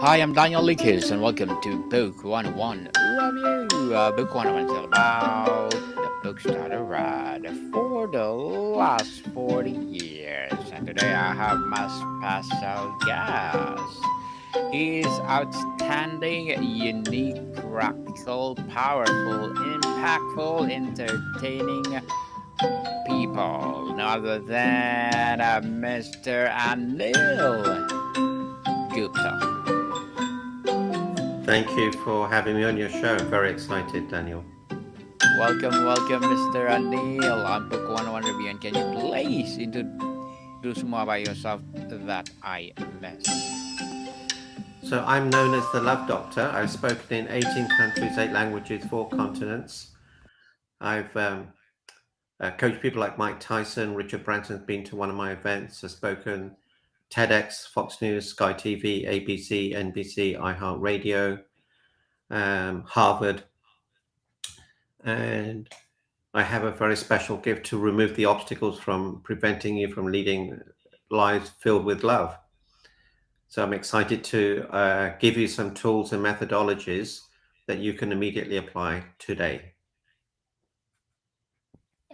Hi, I'm Daniel Likis, and welcome to Book 101 Review. Book 101 is all about the books that I read for the last 40 years. And today I have my special guest. He is outstanding, unique, practical, powerful, impactful, entertaining people. No other than Mr. Anil Gupta. Thank you for having me on your show. Very excited, Daniel. Welcome, Mr. Anil on Book 101 Review. And can you please introduce more about yourself that I missed? So, I'm known as the Love Doctor. I've spoken in 18 countries, 8 languages, 4 continents. I've coached people like Mike Tyson, Richard Branson's been to one of my events, has spoken TEDx, Fox News, Sky TV, ABC, NBC, iHeartRadio, Harvard. And I have a very special gift to remove the obstacles from preventing you from leading lives filled with love. So I'm excited to give you some tools and methodologies that you can immediately apply today.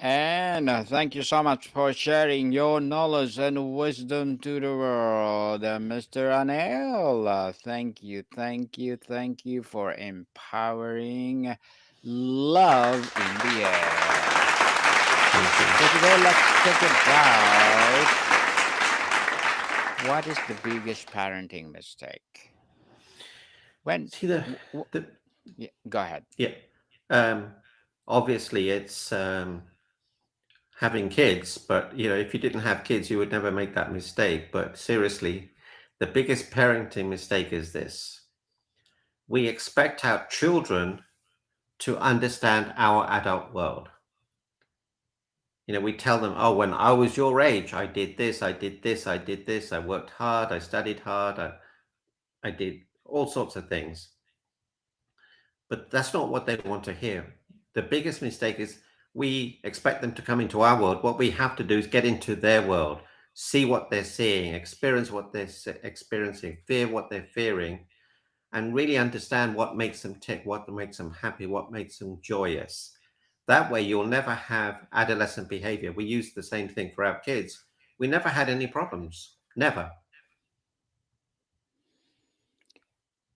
And thank you so much for sharing your knowledge and wisdom to the world, Mr. Anil. Thank you for empowering love in the air. Thank So you. today let's talk about what is the biggest parenting mistake? When See the yeah, go ahead. yeah. Um, Obviously, it's having kids, but if you didn't have kids, you would never make that mistake. But seriously, the biggest parenting mistake is this: we expect our children to understand our adult world. We tell them, oh, when I was your age, I did this, I did this, I did this, I worked hard, I studied hard, I did all sorts of things. But that's not what they want to hear. The biggest mistake is we expect them to come into our world. What we have to do is get into their world, see what they're seeing, experience what they're experiencing, fear what they're fearing, and really understand what makes them tick, what makes them happy, what makes them joyous. That way, you'll never have adolescent behavior. We use the same thing for our kids. We never had any problems. Never.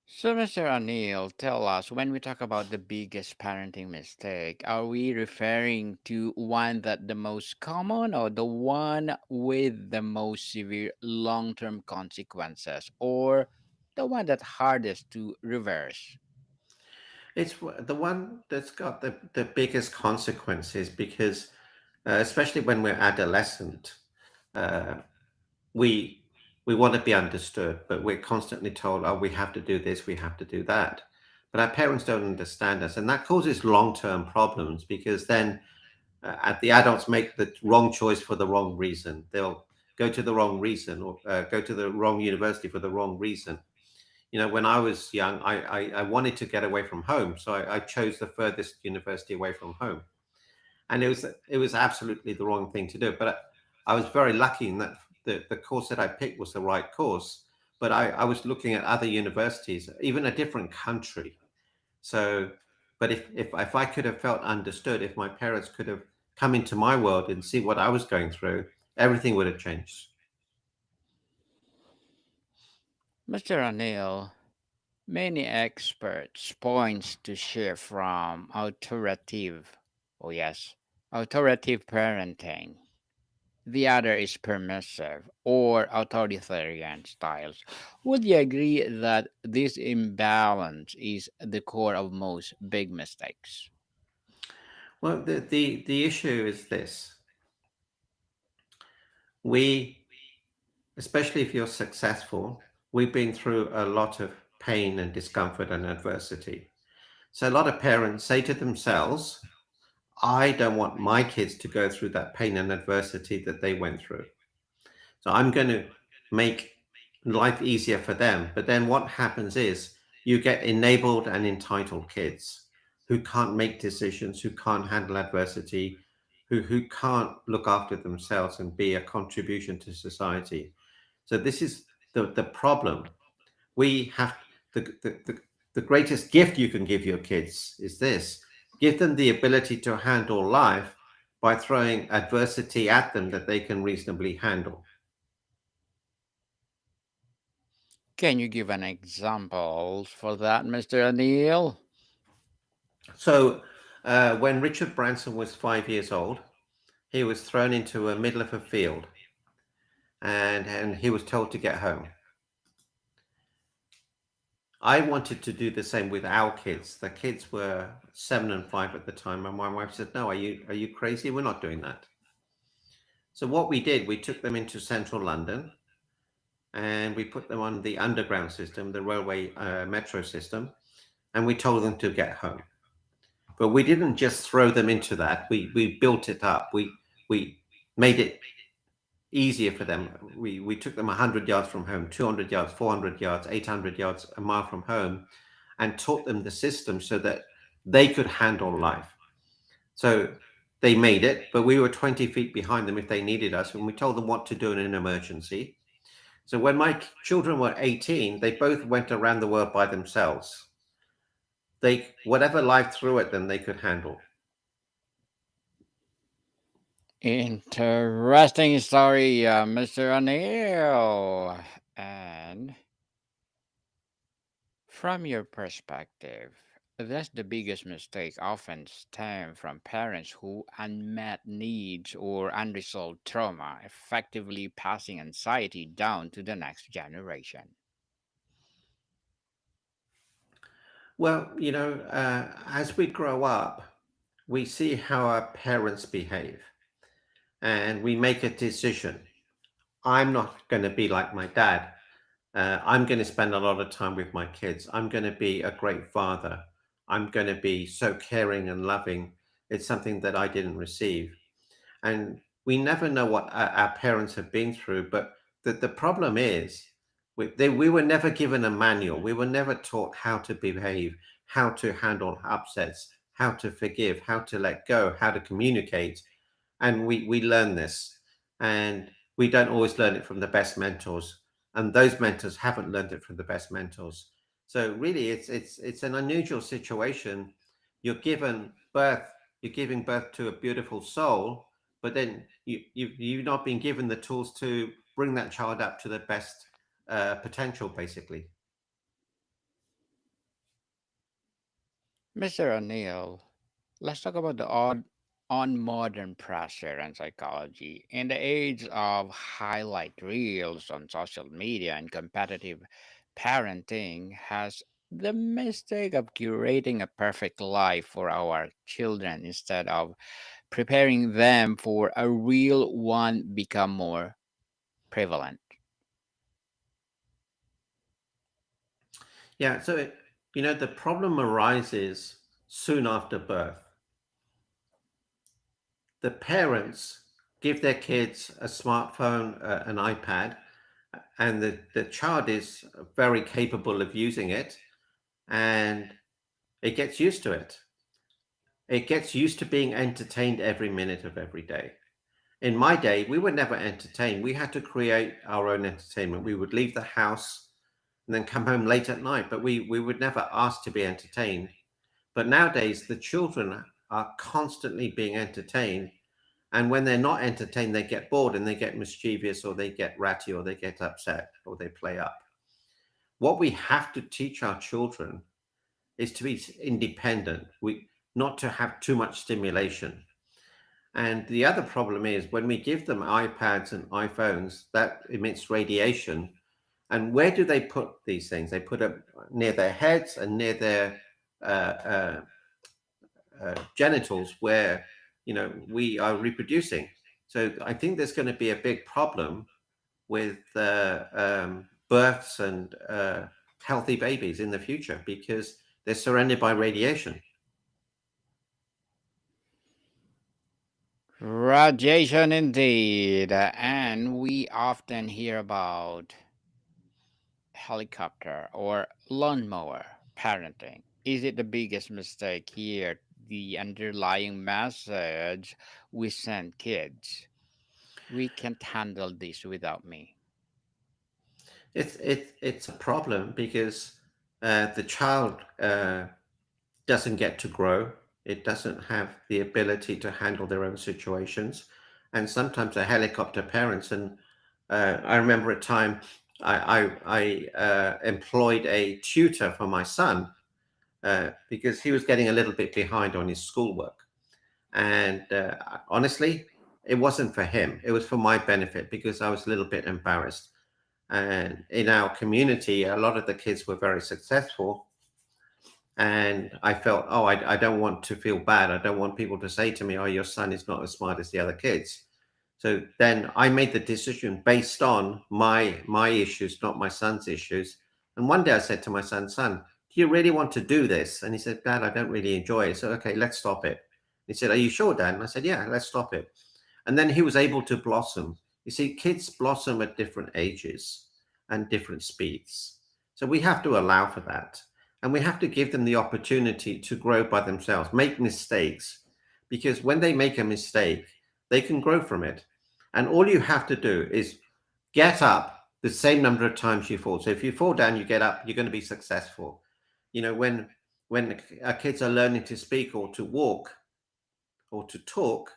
So, Mr. O'Neill, tell us when we talk about the biggest parenting mistake, are we referring to one that the most common or the one with the most severe long term consequences or the one that hardest to reverse? It's the one that's got the biggest consequences because, especially when we're adolescent, uh, we we want to be understood, but we're constantly told, "Oh, we have to do this, we have to do that." But our parents don't understand us, and that causes long-term problems because then the adults make the wrong choice for the wrong reason. They'll go to the wrong reason or go to the wrong university for the wrong reason. When I was young, I wanted to get away from home, so I chose the furthest university away from home, and it was absolutely the wrong thing to do. But I was very lucky in that the course that I picked was the right course. But I was looking at other universities, even a different country. So, but if I could have felt understood, if my parents could have come into my world and see what I was going through, everything would have changed. Mr. O'Neill, many experts points to shift from oh yes, authoritative parenting. The other is permissive or authoritarian styles. Would you agree that this imbalance is the core of most big mistakes? Well, the issue is this: we, especially if you're successful, we've been through a lot of pain and discomfort and adversity. So a lot of parents say to themselves, I don't want my kids to go through that pain and adversity that they went through. So I'm going to make life easier for them. But then what happens is you get enabled and entitled kids who can't make decisions, who can't handle adversity, who can't look after themselves and be a contribution to society. So this is the problem. We have the the greatest gift you can give your kids is this: give them the ability to handle life by throwing adversity at them that they can reasonably handle. Can you give an example for that, Mr. Anil? So, when Richard Branson was 5 years old, he was thrown into the middle of a field, and he was told to get home. I wanted to do the same with our kids. The kids were 7 and 5 at the time, and my wife said, "No, are you crazy? We're not doing that." So what we did, we took them into central London, and we put them on the underground system, the railway metro system, and we told them to get home. But we didn't just throw them into that. We built it up. We made it easier for them. We took them 100 yards from home, 200 yards, 400 yards, 800 yards, a mile from home, and taught them the system so that they could handle life. So they made it, but we were 20 feet behind them if they needed us, and we told them what to do in an emergency. So when my children were 18, they both went around the world by themselves. They, whatever life threw at them, they could handle. Interesting story, Mr. Anil. And from your perspective, that's the biggest mistake often stem from parents who unmet needs or unresolved trauma, effectively passing anxiety down to the next generation. Well, as we grow up, we see how our parents behave, and we make a decision. I'm not going to be like my dad. I'm going to spend a lot of time with my kids. I'm going to be a great father. I'm going to be so caring and loving. It's something that I didn't receive. And we never know what our parents have been through. But the problem is, we were never given a manual. We were never taught how to behave, how to handle upsets, how to forgive, how to let go, how to communicate, and we learn this, and we don't always learn it from the best mentors, and those mentors haven't learned it from the best mentors. So really, it's an unusual situation. You're giving birth to a beautiful soul, but then you've not been given the tools to bring that child up to the best potential, basically. Mr. O'Neill, let's talk about the odd on modern pressure and psychology. In the age of highlight reels on social media and competitive parenting, has the mistake of curating a perfect life for our children instead of preparing them for a real one become more prevalent? Yeah, so the problem arises soon after birth. The parents give their kids a smartphone, an iPad, and the child is very capable of using it, and it gets used to it. It gets used to being entertained every minute of every day. In my day, we were never entertained. We had to create our own entertainment. We would leave the house and then come home late at night, but we would never ask to be entertained. But nowadays, the children are constantly being entertained. And when they're not entertained, they get bored and they get mischievous, or they get ratty, or they get upset, or they play up. What we have to teach our children is to be independent. We not to have too much stimulation. And the other problem is when we give them iPads and iPhones, that emits radiation. And where do they put these things? They put them near their heads and near their uh, uh, genitals, where we are reproducing. So I think there's going to be a big problem with births and healthy babies in the future because they're surrounded by radiation. Radiation indeed. And we often hear about helicopter or lawnmower parenting. Is it the biggest mistake here? The underlying message we send kids: we can't handle this without me. It's a problem because the child doesn't get to grow. It doesn't have the ability to handle their own situations. And sometimes they're helicopter parents. And I remember a time I employed a tutor for my son because he was getting a little bit behind on his schoolwork. And honestly, it wasn't for him. It was for my benefit because I was a little bit embarrassed. And in our community, a lot of the kids were very successful, and I felt, oh, I don't want to feel bad. I don't want people to say to me, oh, your son is not as smart as the other kids. So then I made the decision based on my issues, not my son's issues. And one day I said to my son, do you really want to do this? And he said, Dad, I don't really enjoy it. So okay, let's stop it. He said, are you sure, Dad? And I said, yeah, let's stop it. And then he was able to blossom. You see, kids blossom at different ages and different speeds. So we have to allow for that. And we have to give them the opportunity to grow by themselves, make mistakes, because when they make a mistake, they can grow from it. And all you have to do is get up the same number of times you fall. So if you fall down, you get up, you're going to be successful. You know, when our kids are learning to speak or to walk or to talk,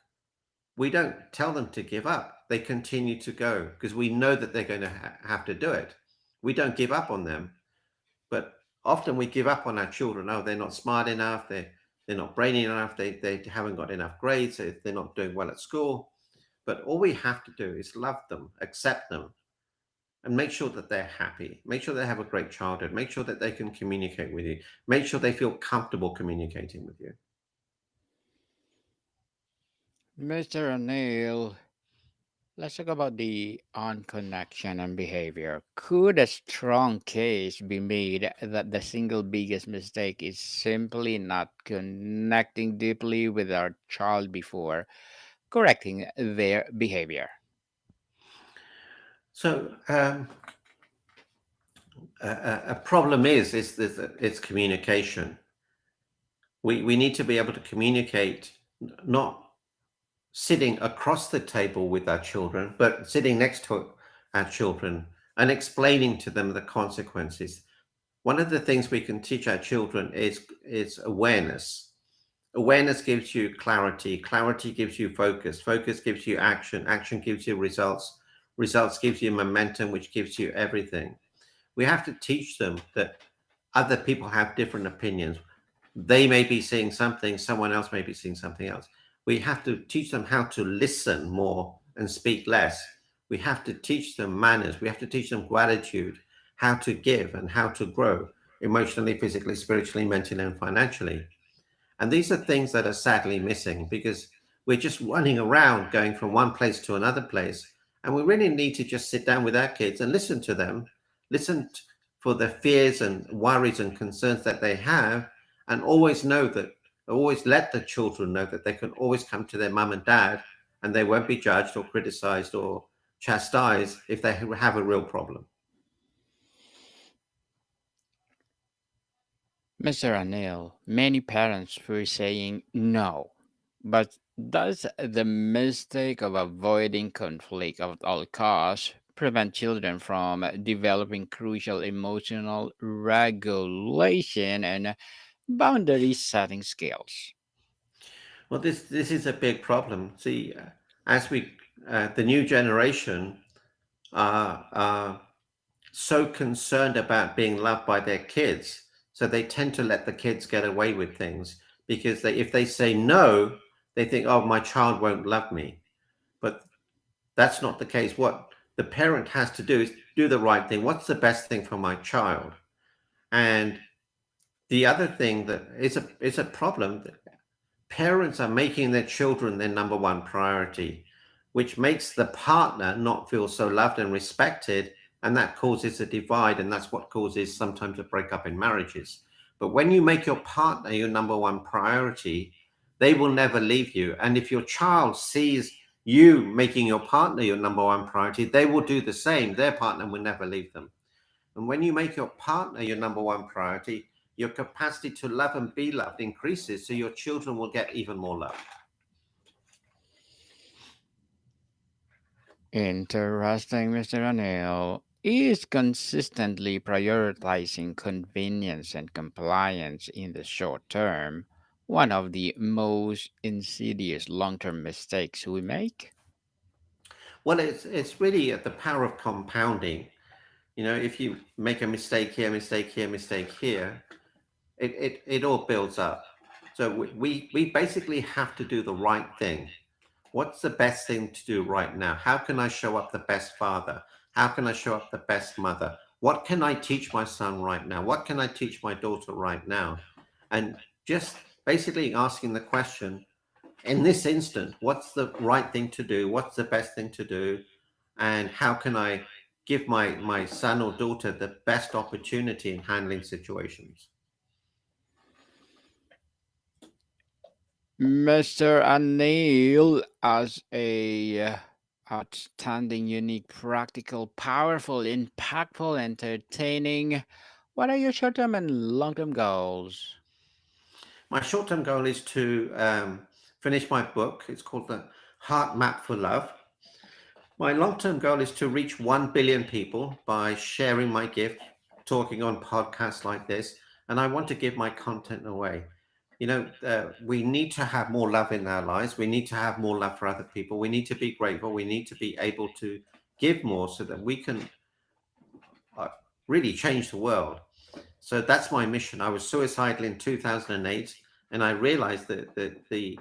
we don't tell them to give up. They continue to go because we know that they're going to have to do it. We don't give up on them, but often we give up on our children. Oh, they're not smart enough. They're not brainy enough. They haven't got enough grades. They're not doing well at school. But all we have to do is love them, accept them, and make sure that they're happy. Make sure they have a great childhood. Make sure that they can communicate with you. Make sure they feel comfortable communicating with you. Mr. O'Neill, let's talk about the on connection and behavior. Could a strong case be made that the single biggest mistake is simply not connecting deeply with our child before correcting their behavior? So a problem is this, it's communication. We need to be able to communicate, not sitting across the table with our children, but sitting next to our children and explaining to them the consequences. One of the things we can teach our children is awareness. Awareness gives you clarity. Clarity gives you focus. Focus gives you action. Action gives you results. Results gives you momentum, which gives you everything. We have to teach them that other people have different opinions. They may be seeing something, someone else may be seeing something else. We have to teach them how to listen more and speak less. We have to teach them manners. We have to teach them gratitude, how to give and how to grow emotionally, physically, spiritually, mentally, and financially. And these are things that are sadly missing because we're just running around going from one place to another place. And we really need to just sit down with our kids and listen to them, listen for the fears and worries and concerns that they have, and always know that, always let the children know that they can always come to their mum and dad and they won't be judged or criticized or chastised if they have a real problem. Mr. Anil, many parents were saying no, but does the mistake of avoiding conflict at all costs prevent children from developing crucial emotional regulation and boundary setting skills? Well, this is a big problem. See, as we the new generation are so concerned about being loved by their kids, so they tend to let the kids get away with things because if they say no, they think, oh, my child won't love me. But that's not the case. What the parent has to do is do the right thing. What's the best thing for my child? And the other thing that is a problem, parents are making their children their number one priority, which makes the partner not feel so loved and respected. And that causes a divide. And that's what causes sometimes a breakup in marriages. But when you make your partner your number one priority, they will never leave you. And if your child sees you making your partner your number one priority, they will do the same. Their partner will never leave them. And when you make your partner your number one priority, your capacity to love and be loved increases, so your children will get even more love. Interesting, Mr. Anil. Is consistently prioritizing convenience and compliance in the short term one of the most insidious long term mistakes we make? Well, it's really the power of compounding. You know, if you make a mistake here, mistake here, mistake here, it all builds up. So we basically have to do the right thing. What's the best thing to do right now? How can I show up the best father? How can I show up the best mother? What can I teach my son right now? What can I teach my daughter right now? And just basically asking the question, in this instant, what's the right thing to do? What's the best thing to do? And how can I give my son or daughter the best opportunity in handling situations? Mr. Anil, as a outstanding, unique, practical, powerful, impactful, entertaining, what are your short term and long term goals? My short-term goal is to finish my book. It's called The Heart Map for Love. My long-term goal is to reach 1 billion people by sharing my gift, talking on podcasts like this, and I want to give my content away. We need to have more love in our lives. We need to have more love for other people. We need to be grateful. We need to be able to give more so that we can uh, really change the world. So that's my mission. I was suicidal in 2008, and I realized that the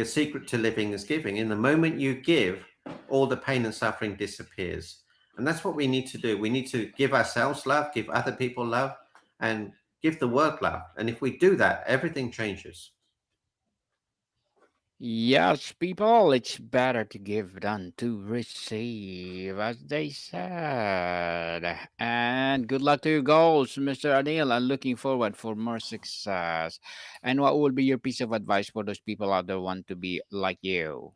secret to living is giving. In the moment you give, all the pain and suffering disappears. And that's what we need to do. We need to give ourselves love, give other people love, and give the world love. And if we do that, everything changes. Yes, people, it's better to give than to receive, as they said. And good luck to your goals, Mr. Anil. I'm looking forward for more success. And what would be your piece of advice for those people out there who want to be like you?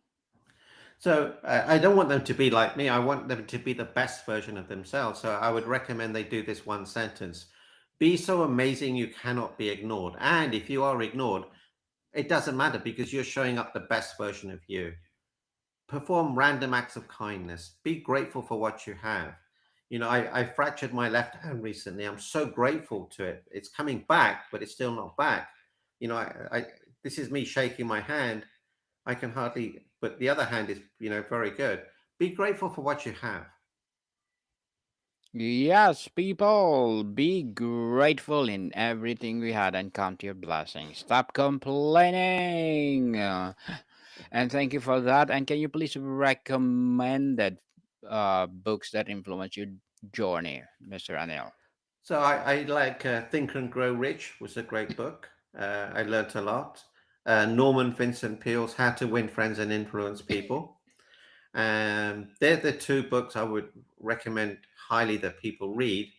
So I don't want them to be like me. I want them to be the best version of themselves. So I would recommend they do this one sentence: be so amazing you cannot be ignored. And if you are ignored, it doesn't matter because you're showing up the best version of you. Perform random acts of kindness. Be grateful for what you have. I fractured my left hand recently. I'm so grateful to it. It's coming back, but it's still not back. You know, this is me shaking my hand. I can hardly, but the other hand is, very good. Be grateful for what you have. Yes, people, be grateful in everything we had and count your blessings. Stop complaining. And thank you for that. And can you please recommend that books that influence your journey, Mr. Anil? So I like Think and Grow Rich was a great book. I learnt a lot. Norman Vincent Peale's How to Win Friends and Influence People. And they're the two books I would recommend highly that people read.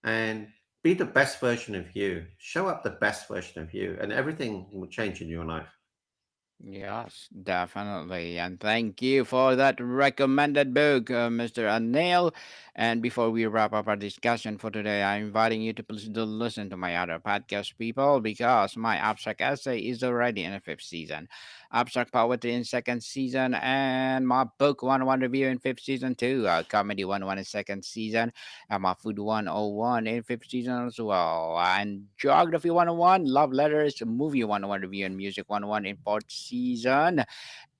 And be the best version of you. Show up the best version of you, and everything will change in your life. Yes, definitely. And thank you for that recommended book, Mr. Anil. And before we wrap up our discussion for today, I'm inviting you to please do listen to my other podcast, people, because my abstract essay is already in the fifth season, abstract poetry in second season, and my book 101 review in fifth season too, comedy 101 in second season, and my food 101 in fifth season as well, and geography 101, love letters, movie 101 review, and music 101 in fourth season,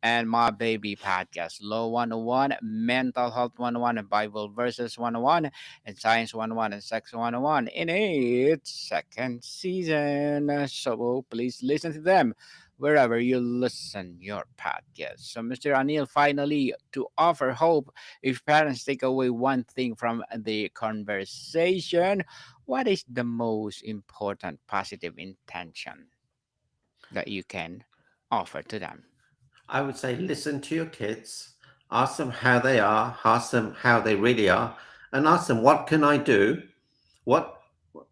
and my baby podcast, Law 101, Mental Health 101, and Bible Verses 101, and Science 101, and Sex 101 in its second season. So please listen to them wherever you listen your podcast. So, Mr. Anil, finally, to offer hope, if parents take away one thing from the conversation, what is the most important positive intention that you can offer to them? I would say listen to your kids, ask them how they are, ask them how they really are, and ask them what can I do? What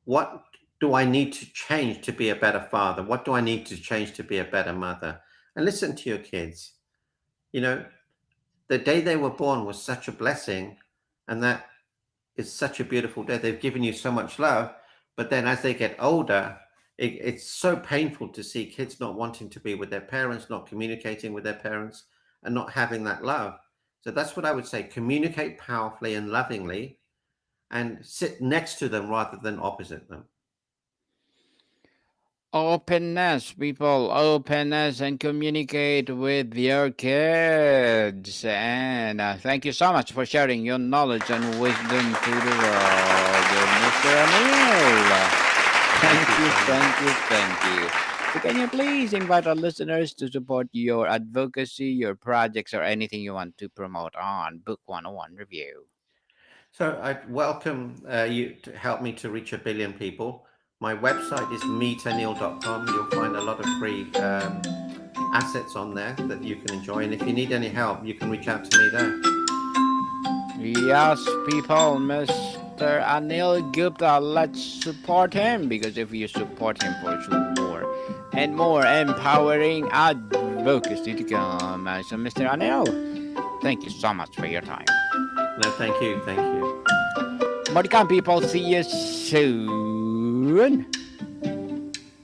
what do I need to change to be a better father? What do I need to change to be a better mother? And listen to your kids. You know, the day they were born was such a blessing, and that is such a beautiful day. They've given you so much love, but then as they get older, it's so painful to see kids not wanting to be with their parents, not communicating with their parents, and not having that love. So that's what I would say: communicate powerfully and lovingly, and sit next to them rather than opposite them. Openness, people, openness, and communicate with your kids. And thank you so much for sharing your knowledge and wisdom to the world, Mr. Anil. Thank you, thank you, thank you. So can you please invite our listeners to support your advocacy, your projects, or anything you want to promote on Book 101 Review? So I'd welcome you to help me to reach 1 billion people. My website is meetanil.com. You'll find a lot of free assets on there that you can enjoy. And if you need any help, you can reach out to me there. Yes, people, Mr. Anil Gupta, let's support him because if you support him for sure more empowering advocacy to come. So, Mr. Anil, thank you so much for your time. No, thank you. Thank you. More to come, people. See you soon.